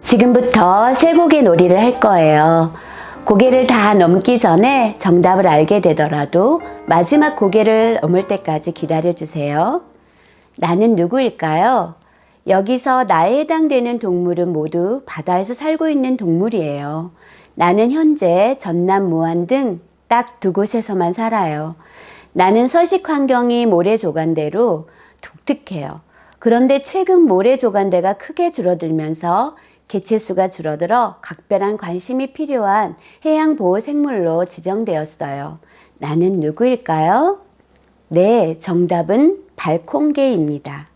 지금부터 쇠고개 놀이를 할 거예요. 고개를 다 넘기 전에 정답을 알게 되더라도 마지막 고개를 넘을 때까지 기다려 주세요. 나는 누구일까요? 여기서 나에 해당되는 동물은 모두 바다에서 살고 있는 동물이에요. 나는 현재 전남 무안 등 딱 두 곳에서만 살아요. 나는 서식 환경이 모래조간대로 독특해요. 그런데 최근 모래조간대가 크게 줄어들면서 개체수가 줄어들어 각별한 관심이 필요한 해양보호생물로 지정되었어요. 나는 누구일까요? 네, 정답은 발콩개입니다.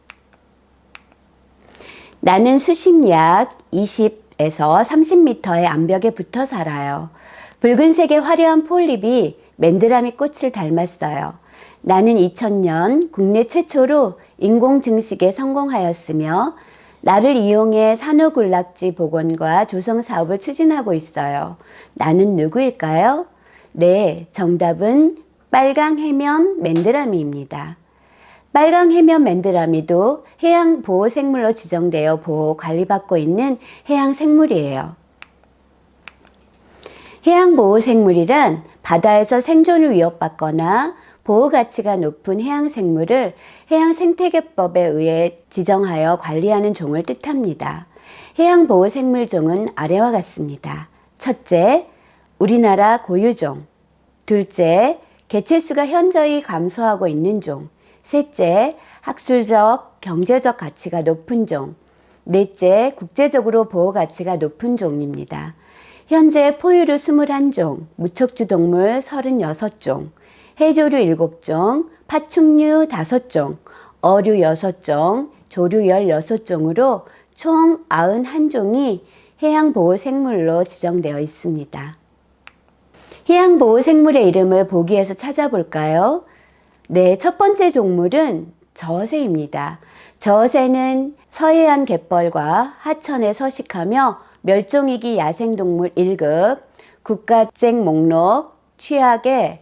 나는 수심 약 20에서 30m의 암벽에 붙어 살아요. 붉은색의 화려한 폴립이 맨드라미 꽃을 닮았어요. 나는 2000년 국내 최초로 인공 증식에 성공하였으며 나를 이용해 산호군락지 복원과 조성 사업을 추진하고 있어요. 나는 누구일까요? 네, 정답은 빨강 해면 맨드라미입니다. 빨강 해면 맨드라미도 해양보호생물로 지정되어 보호 관리받고 있는 해양생물이에요. 해양보호생물이란 바다에서 생존을 위협받거나 보호가치가 높은 해양생물을 해양생태계법에 의해 지정하여 관리하는 종을 뜻합니다. 해양보호생물종은 아래와 같습니다. 첫째, 우리나라 고유종. 둘째, 개체수가 현저히 감소하고 있는 종. 셋째, 학술적, 경제적 가치가 높은 종. 넷째, 국제적으로 보호가치가 높은 종입니다. 현재 포유류 21종, 무척주 동물 36종, 해조류 7종, 파충류 5종, 어류 6종, 조류 16종으로 총 91종이 해양보호생물로 지정되어 있습니다. 해양보호생물의 이름을 보기에서 찾아볼까요? 네, 첫 번째 동물은 저어새입니다. 저어새는 서해안 갯벌과 하천에 서식하며 멸종위기 야생동물 1급, 국가재생 목록 취약의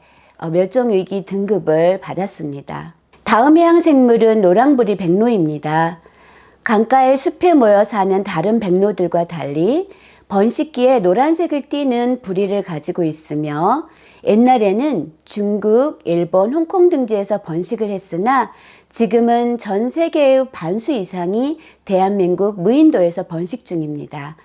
멸종위기 등급을 받았습니다. 다음 해양생물은 노랑부리 백로입니다. 강가의 숲에 모여 사는 다른 백로들과 달리 번식기에 노란색을 띠는 부리를 가지고 있으며 옛날에는 중국, 일본, 홍콩 등지에서 번식을 했으나 지금은 전 세계의 반수 이상이 대한민국 무인도에서 번식 중입니다.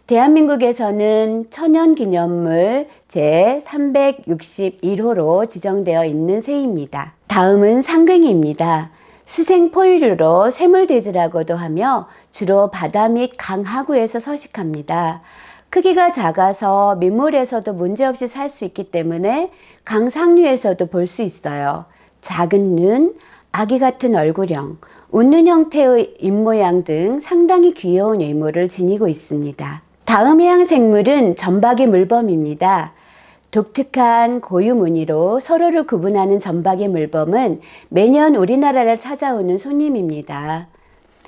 대한민국에서는 천연기념물 제361호로 지정되어 있는 새입니다. 다음은 상갱이입니다. 수생 포유류로 쇠물돼지라고도 하며 주로 바다 및 강 하구에서 서식합니다. 크기가 작아서 민물에서도 문제없이 살 수 있기 때문에 강 상류에서도 볼 수 있어요. 작은 눈, 아기 같은 얼굴형, 웃는 형태의 입모양 등 상당히 귀여운 외모를 지니고 있습니다. 다음 해양생물은 점박이 물범입니다. 독특한 고유 무늬로 서로를 구분하는 점박이 물범은 매년 우리나라를 찾아오는 손님입니다.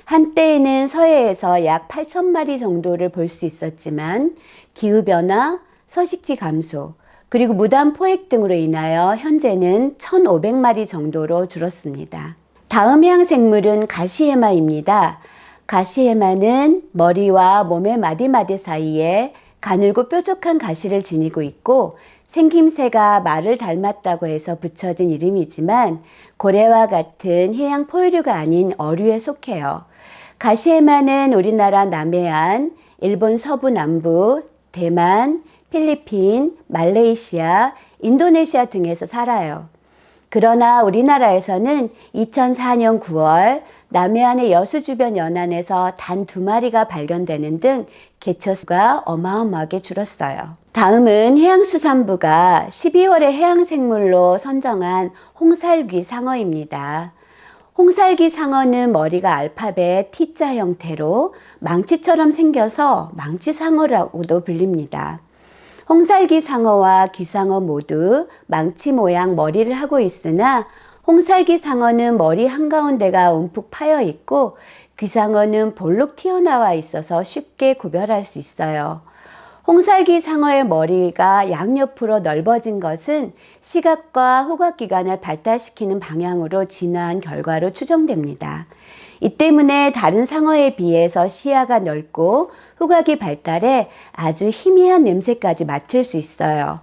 한때에는 서해에서 약 8,000마리 정도를 볼 수 있었지만 기후변화, 서식지 감소, 그리고 무단 포획 등으로 인하여 현재는 1,500마리 정도로 줄었습니다. 다음 해양생물은 가시해마입니다. 가시해마는 머리와 몸의 마디마디 사이에 가늘고 뾰족한 가시를 지니고 있고 생김새가 말을 닮았다고 해서 붙여진 이름이지만 고래와 같은 해양 포유류가 아닌 어류에 속해요. 가시해마는 우리나라 남해안, 일본 서부 남부, 대만, 필리핀, 말레이시아, 인도네시아 등에서 살아요. 그러나 우리나라에서는 2004년 9월 남해안의 여수 주변 연안에서 단 2마리가 발견되는 등 개체수가 어마어마하게 줄었어요. 다음은 해양수산부가 12월에 해양생물로 선정한 홍살귀 상어입니다. 홍살귀 상어는 머리가 알파벳 T자 형태로 망치처럼 생겨서 망치상어라고도 불립니다. 홍살귀 상어와 귀상어 모두 망치 모양 머리를 하고 있으나 홍살귀 상어는 머리 한가운데가 움푹 파여 있고 귀상어는 볼록 튀어나와 있어서 쉽게 구별할 수 있어요. 홍살귀 상어의 머리가 양옆으로 넓어진 것은 시각과 후각기관을 발달시키는 방향으로 진화한 결과로 추정됩니다. 이 때문에 다른 상어에 비해서 시야가 넓고 후각이 발달해 아주 희미한 냄새까지 맡을 수 있어요.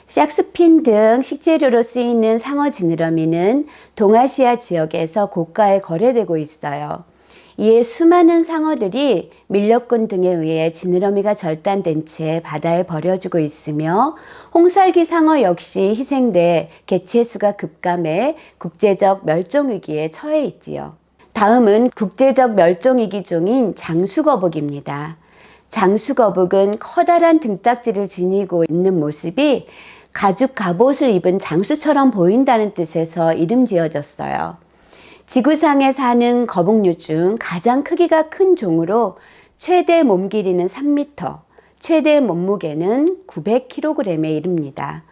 샥스핀 등 식재료로 쓰이는 상어 지느러미는 동아시아 지역에서 고가에 거래되고 있어요. 이에 수많은 상어들이 밀렵꾼 등에 의해 지느러미가 절단된 채 바다에 버려지고 있으며 홍살기 상어 역시 희생돼 개체수가 급감해 국제적 멸종위기에 처해 있지요. 다음은 국제적 멸종위기종인 장수거북입니다. 장수거북은 커다란 등딱지를 지니고 있는 모습이 가죽 갑옷을 입은 장수처럼 보인다는 뜻에서 이름 지어졌어요. 지구상에 사는 거북류 중 가장 크기가 큰 종으로 최대 몸 길이는 3m, 최대 몸무게는 900kg에 이릅니다.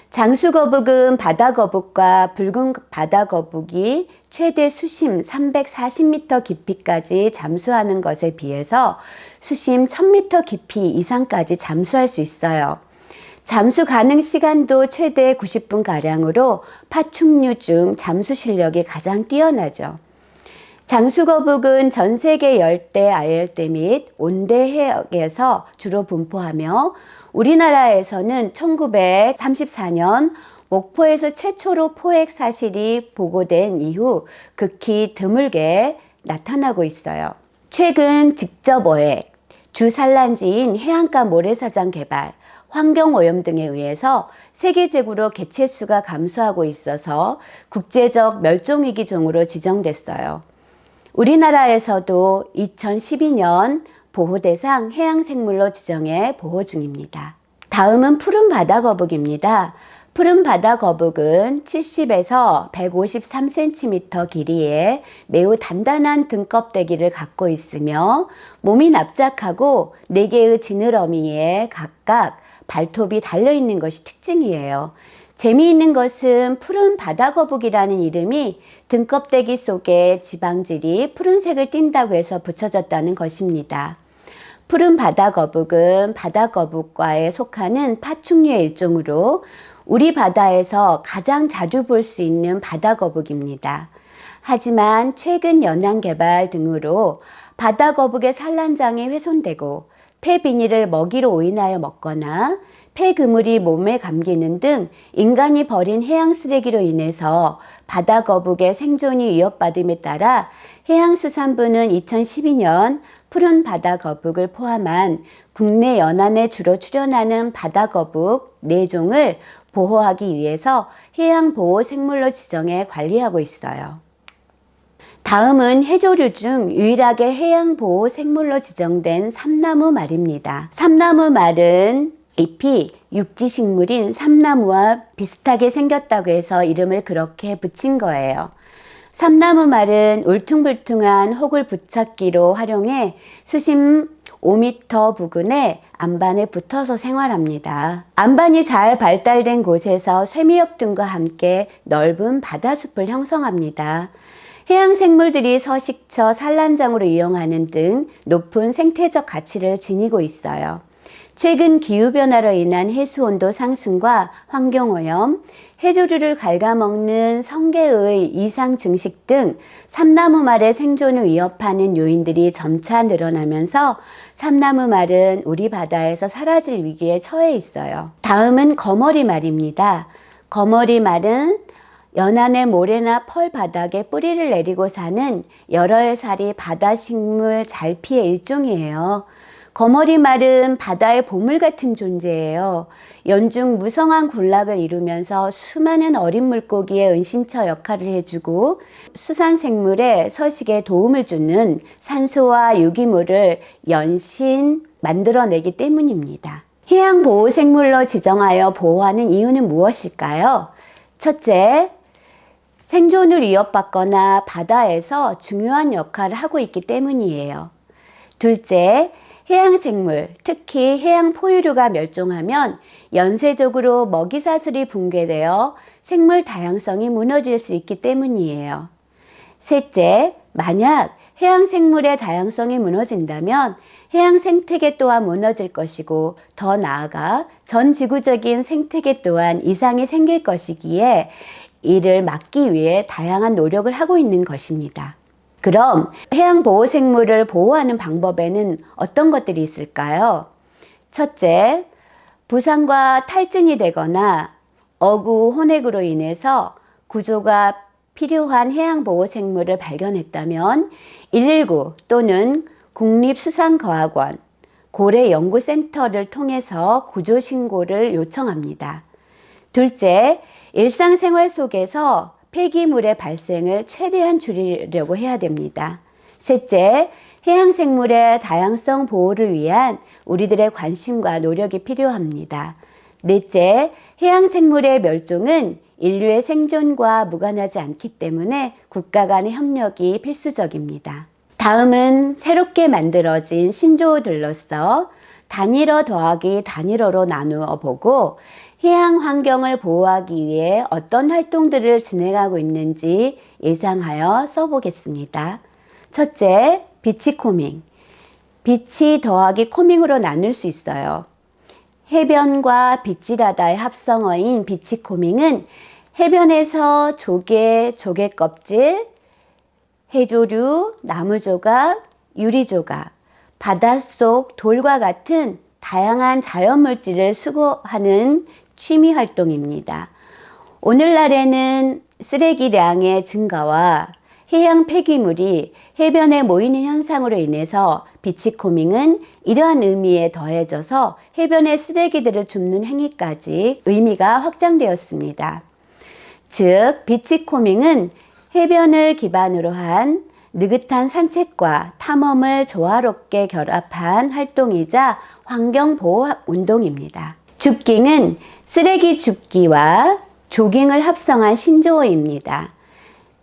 장수거북은 바다거북과 붉은 바다거북이 최대 수심 340m 깊이까지 잠수하는 것에 비해서 수심 1000m 깊이 이상까지 잠수할 수 있어요. 잠수 가능 시간도 최대 90분가량으로 파충류 중 잠수 실력이 가장 뛰어나죠. 장수거북은 전 세계 열대, 아열대 및 온대 해역에서 주로 분포하며 우리나라에서는 1934년 목포에서 최초로 포획 사실이 보고된 이후 극히 드물게 나타나고 있어요. 최근 직접 어획, 주 산란지인 해안가 모래사장 개발, 환경오염 등에 의해서 세계적으로 개체수가 감소하고 있어서 국제적 멸종위기종으로 지정됐어요. 우리나라에서도 2012년 보호대상 해양생물로 지정해 보호 중입니다. 다음은 푸른 바다거북입니다. 푸른 바다거북은 70에서 153cm 길이의 매우 단단한 등껍데기를 갖고 있으며 몸이 납작하고 4개의 지느러미에 각각 발톱이 달려있는 것이 특징이에요. 재미있는 것은 푸른 바다거북이라는 이름이 등껍데기 속에 지방질이 푸른색을 띈다고 해서 붙여졌다는 것입니다. 푸른 바다거북은 바다거북과에 속하는 파충류의 일종으로 우리 바다에서 가장 자주 볼 수 있는 바다거북입니다. 하지만 최근 연안 개발 등으로 바다거북의 산란장이 훼손되고 폐 비닐을 먹이로 오인하여 먹거나 폐 그물이 몸에 감기는 등 인간이 버린 해양 쓰레기로 인해서 바다거북의 생존이 위협받음에 따라 해양수산부는 2012년 푸른 바다거북을 포함한 국내 연안에 주로 출현하는 바다거북 4종을 보호하기 위해서 해양보호생물로 지정해 관리하고 있어요. 다음은 해조류 중 유일하게 해양보호생물로 지정된 삼나무말입니다. 삼나무말은 잎이 육지식물인 삼나무와 비슷하게 생겼다고 해서 이름을 그렇게 붙인 거예요. 삼나무말은 울퉁불퉁한 혹을 부착기로 활용해 수심 5m 부근에 안반에 붙어서 생활합니다. 안반이 잘 발달된 곳에서 쇠미역 등과 함께 넓은 바다숲을 형성합니다. 해양생물들이 서식처 산란장으로 이용하는 등 높은 생태적 가치를 지니고 있어요. 최근 기후변화로 인한 해수온도 상승과 환경오염, 해조류를 갉아먹는 성게의 이상 증식 등 삼나무말의 생존을 위협하는 요인들이 점차 늘어나면서 삼나무말은 우리 바다에서 사라질 위기에 처해 있어요. 다음은 거머리말입니다. 거머리말은 연안의 모래나 펄 바닥에 뿌리를 내리고 사는 여러 해살이 바다식물 잘피의 일종이에요. 거머리말은 바다의 보물 같은 존재예요. 연중 무성한 군락을 이루면서 수많은 어린 물고기의 은신처 역할을 해주고 수산생물의 서식에 도움을 주는 산소와 유기물을 연신 만들어내기 때문입니다. 해양보호생물로 지정하여 보호하는 이유는 무엇일까요? 첫째, 생존을 위협받거나 바다에서 중요한 역할을 하고 있기 때문이에요. 둘째, 해양생물, 특히 해양 포유류가 멸종하면 연쇄적으로 먹이사슬이 붕괴되어 생물 다양성이 무너질 수 있기 때문이에요. 셋째, 만약 해양생물의 다양성이 무너진다면 해양 생태계 또한 무너질 것이고 더 나아가 전 지구적인 생태계 또한 이상이 생길 것이기에 이를 막기 위해 다양한 노력을 하고 있는 것입니다. 그럼 해양보호생물을 보호하는 방법에는 어떤 것들이 있을까요? 첫째, 부상과 탈진이 되거나 어구, 혼액으로 인해서 구조가 필요한 해양보호생물을 발견했다면 119 또는 국립수산과학원 고래연구센터를 통해서 구조신고를 요청합니다. 둘째, 일상생활 속에서 폐기물의 발생을 최대한 줄이려고 해야 됩니다. 셋째, 해양생물의 다양성 보호를 위한 우리들의 관심과 노력이 필요합니다. 넷째, 해양생물의 멸종은 인류의 생존과 무관하지 않기 때문에 국가 간의 협력이 필수적입니다. 다음은 새롭게 만들어진 신조어들로서 단일어 더하기 단일어로 나누어 보고 해양 환경을 보호하기 위해 어떤 활동들을 진행하고 있는지 예상하여 써보겠습니다. 첫째, 비치코밍. 비치 더하기 코밍으로 나눌 수 있어요. 해변과 빗질하다의 합성어인 비치코밍은 해변에서 조개, 조개껍질, 해조류, 나무조각, 유리조각, 바닷속 돌과 같은 다양한 자연물질을 수거하는 취미 활동입니다. 오늘날에는 쓰레기량의 증가와 해양 폐기물이 해변에 모이는 현상으로 인해서 비치코밍은 이러한 의미에 더해져서 해변의 쓰레기들을 줍는 행위까지 의미가 확장되었습니다. 즉, 비치코밍은 해변을 기반으로 한 느긋한 산책과 탐험을 조화롭게 결합한 활동이자 환경보호 운동입니다. 줍깅은 쓰레기 줍기와 조깅을 합성한 신조어입니다.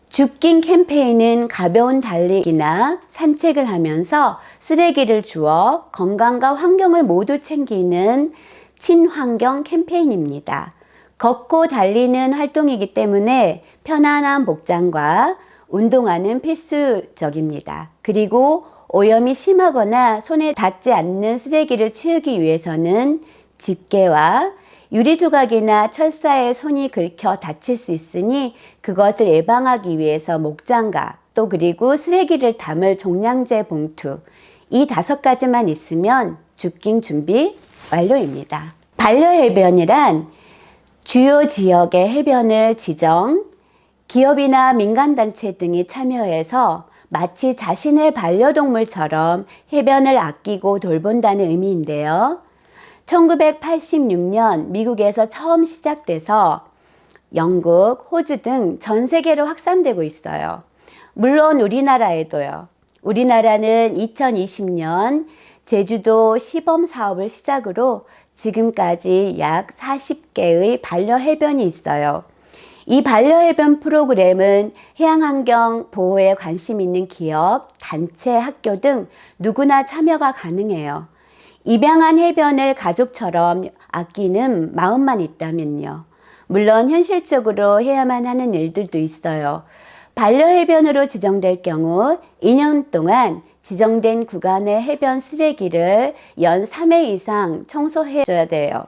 줍깅 캠페인은 가벼운 달리기나 산책을 하면서 쓰레기를 주워 건강과 환경을 모두 챙기는 친환경 캠페인입니다. 걷고 달리는 활동이기 때문에 편안한 복장과 운동화는 필수적입니다. 그리고 오염이 심하거나 손에 닿지 않는 쓰레기를 치우기 위해서는 집게와 유리조각이나 철사에 손이 긁혀 다칠 수 있으니 그것을 예방하기 위해서 목장갑, 또 그리고 쓰레기를 담을 종량제 봉투, 이 5가지만 있으면 줍깅 준비 완료입니다. 반려해변이란 주요 지역의 해변을 지정, 기업이나 민간단체 등이 참여해서 마치 자신의 반려동물처럼 해변을 아끼고 돌본다는 의미인데요. 1986년 미국에서 처음 시작돼서 영국, 호주 등 전 세계로 확산되고 있어요. 물론 우리나라에도요. 우리나라는 2020년 제주도 시범 사업을 시작으로 지금까지 약 40개의 반려해변이 있어요. 이 반려해변 프로그램은 해양환경 보호에 관심 있는 기업, 단체, 학교 등 누구나 참여가 가능해요. 입양한 해변을 가족처럼 아끼는 마음만 있다면요. 물론 현실적으로 해야만 하는 일들도 있어요. 반려해변으로 지정될 경우 2년 동안 지정된 구간의 해변 쓰레기를 연 3회 이상 청소해줘야 돼요.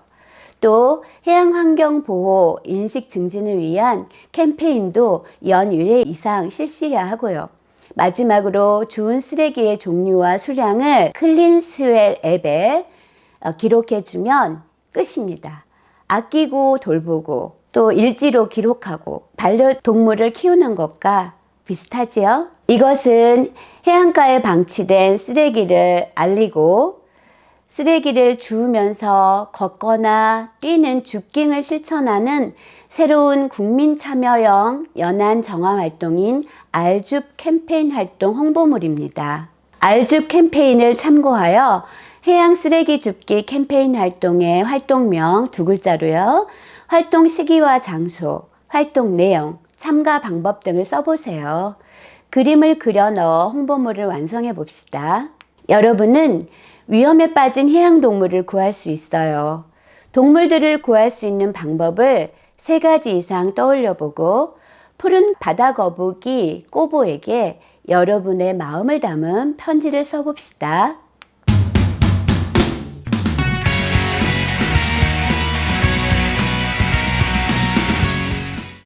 또 해양환경보호 인식 증진을 위한 캠페인도 연 1회 이상 실시해야 하고요. 마지막으로 주운 쓰레기의 종류와 수량을 클린스웰 앱에 기록해주면 끝입니다. 아끼고 돌보고 또 일지로 기록하고 반려동물을 키우는 것과 비슷하지요? 이것은 해안가에 방치된 쓰레기를 알리고 쓰레기를 주우면서 걷거나 뛰는 줍깅을 실천하는 새로운 국민 참여형 연안 정화 활동인 알줍 캠페인 활동 홍보물입니다. 알줍 캠페인을 참고하여 해양 쓰레기 줍기 캠페인 활동의 활동명 2글자로요. 활동 시기와 장소, 활동 내용, 참가 방법 등을 써보세요. 그림을 그려 넣어 홍보물을 완성해 봅시다. 여러분은 위험에 빠진 해양동물을 구할 수 있어요. 동물들을 구할 수 있는 방법을 3가지 이상 떠올려보고 푸른 바다거북이 꼬보에게 여러분의 마음을 담은 편지를 써봅시다.